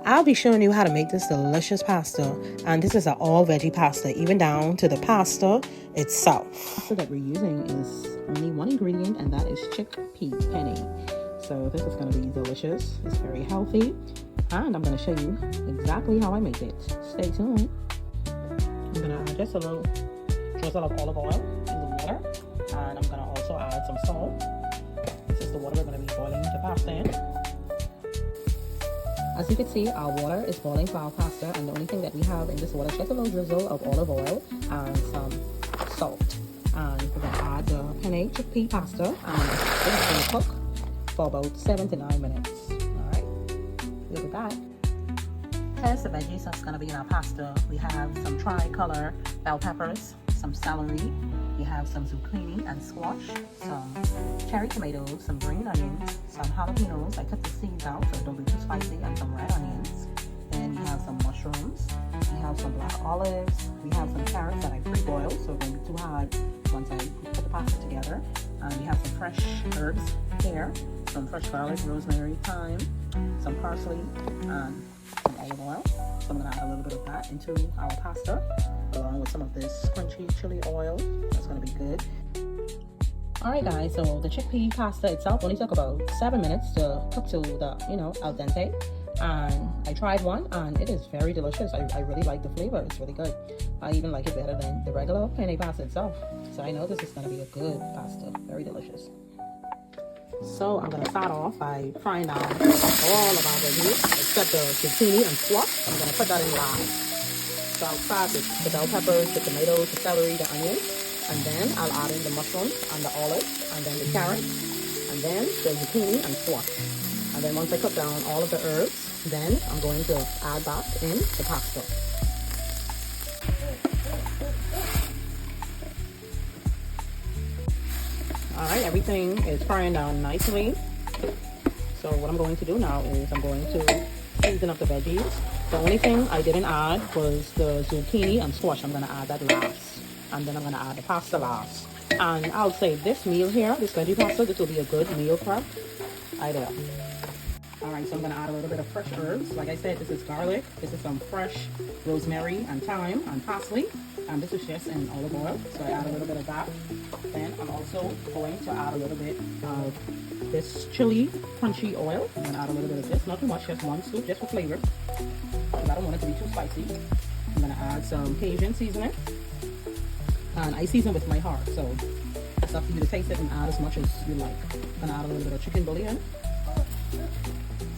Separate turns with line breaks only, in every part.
I'll be showing you how to make this delicious pasta, and this is an all veggie pasta, even down to the pasta itself. The pasta that we're using is only one ingredient, and that is chickpea penne. So this is going to be delicious. It's very healthy, and I'm going to show you exactly how I make it. Stay tuned. I'm going to add just a little drizzle of olive oil in the water, and I'm going to also add some salt. This is the water we're going to be boiling the pasta in. As you can see, our water is boiling for our pasta, and the only thing that we have in this water is just a little drizzle of olive oil and some salt. And we're going to add the penne chickpea pasta, and this is going to cook for about 7 to 9 minutes. Alright, we'll be back. Here's the veggies that's going to be in our pasta. We have some tricolor bell peppers, some celery, we have some zucchini and squash, some cherry tomatoes, some green onions, some jalapenos. I took the seeds out so it don't be too spicy, and some red onions. Then we have some mushrooms. We have some black olives. We have some carrots that I pre-boiled, so it won't be too hard once I put the pasta together. We have some fresh herbs here, some fresh garlic, rosemary, thyme, some parsley, and some olive oil. So I'm going to add a little bit of that into our pasta, along with some of this crunchy chili oil. That's going to be good. Alright guys, so the chickpea pasta itself only took about 7 minutes to cook to the, al dente. And I tried one, and it is very delicious. I really like the flavor. It's really good. I even like it better than the regular penne pasta itself. So I know this is going to be a good pasta. Very delicious. So I'm going to start off by frying down all of our veggies, except the zucchini and squash. I'm going to put that in last. So I'll start with the bell peppers, the tomatoes, the celery, the onions, and then I'll add in the mushrooms and the olives, and then the carrots, and then the zucchini and squash. And then once I cook down all of the herbs, then I'm going to add back in the pasta. Alright, everything is frying down nicely. So what I'm going to do now is I'm going to season up the veggies. The only thing I didn't add was the zucchini and squash. I'm going to add that last. And then I'm going to add the pasta last. And I'll say this meal here, this veggie pasta, this will be a good meal prep idea. Alright, so I'm going to add a little bit of fresh herbs. Like I said, this is garlic. This is some fresh rosemary and thyme and parsley. And this is just an olive oil. So I add a little bit of that. Then I'm also going to add a little bit of this chili crunchy oil. I'm going to add a little bit of this. Not too much, just 1 scoop, just for flavor. I don't want it to be too spicy. I'm going to add some Cajun seasoning. And I season with my heart. So it's up to you to taste it and add as much as you like. I'm going to add a little bit of chicken bouillon.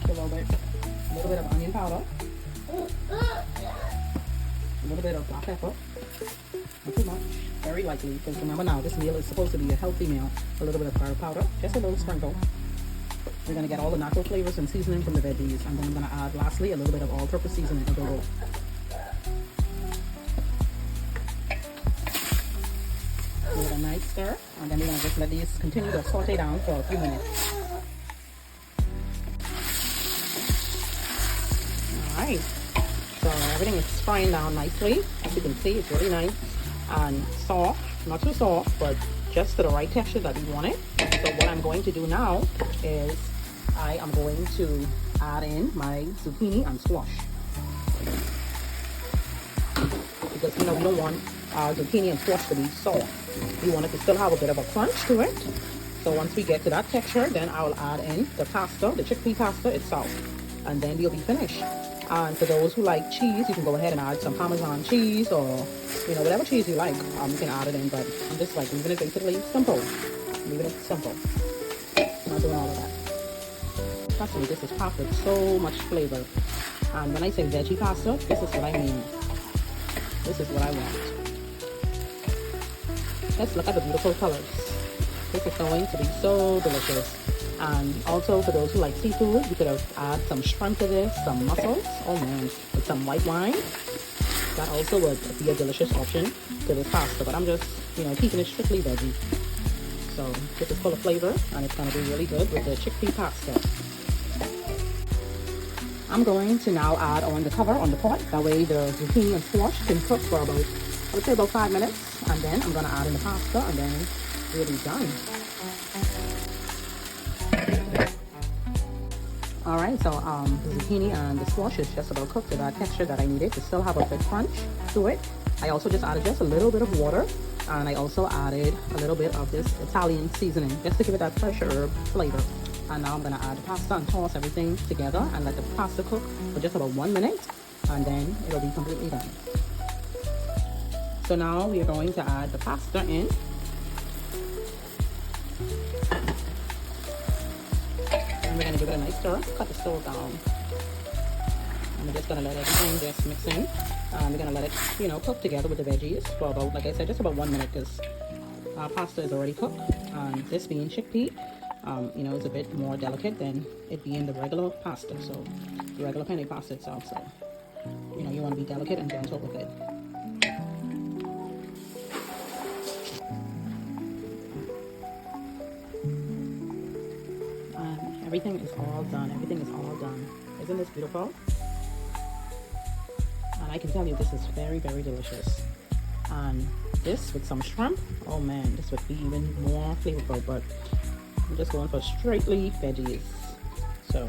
A little bit of onion powder, a little bit of black pepper, not too much, very lightly, because remember now this meal is supposed to be a healthy meal. A little bit of garlic powder, just a little sprinkle. We're going to get all the natural flavors and seasoning from the veggies, and then I'm going to add lastly a little bit of all-purpose seasoning to go. Give it a nice stir, and then we're going to just let these continue to saute down for a few minutes. Alright, so everything is frying down nicely. As you can see, it's really nice and soft, not too soft, but just to the right texture that we want it. So what I'm going to do now is I am going to add in my zucchini and squash. Because we don't want our zucchini and squash to be soft. We want it to still have a bit of a crunch to it. So once we get to that texture, then I'll add in the pasta, the chickpea pasta itself. And then we'll be finished. And for those who like cheese, you can go ahead and add some Parmesan cheese or, whatever cheese you like. You can add it in, but I'm just like leaving it basically simple. Leaving it simple. Not doing all of that. Trust me, this is packed with so much flavor. And when I say veggie pasta, this is what I mean. This is what I want. Let's look at the beautiful colors. This is going to be so delicious. And also for those who like seafood, you could add some shrimp to this, some mussels, oh man, with some white wine. That also would be a delicious option to this pasta, but I'm just, keeping it strictly veggie. So this is full of flavor, and it's going to be really good with the chickpea pasta. I'm going to now add on the cover on the pot, that way the zucchini and squash can cook for about, I would say about 5 minutes, and then I'm going to add in the pasta, and then we'll be done. All right, so the zucchini and the squash is just about cooked to that texture that I needed to still have a bit crunch to it. I also just added just a little bit of water, and I also added a little bit of this Italian seasoning just to give it that fresh herb flavor. And now I'm gonna add the pasta and toss everything together and let the pasta cook for just about 1 minute, and then it'll be completely done. So now we are going to add the pasta in. And we're gonna give it a nice stir, cut the stove down. And we're just gonna let everything just mix in. We're gonna let it, cook together with the veggies for about, like I said, just about 1 minute, because our pasta is already cooked. And this being chickpea, it's a bit more delicate than it being the regular pasta, so the regular penne pasta itself. So, you want to be delicate and gentle with it. And everything is all done. Everything is all done. Isn't this beautiful? And I can tell you this is very, very delicious. And this with some shrimp, oh man, this would be even more flavorful. But I'm just going for strictly veggies. So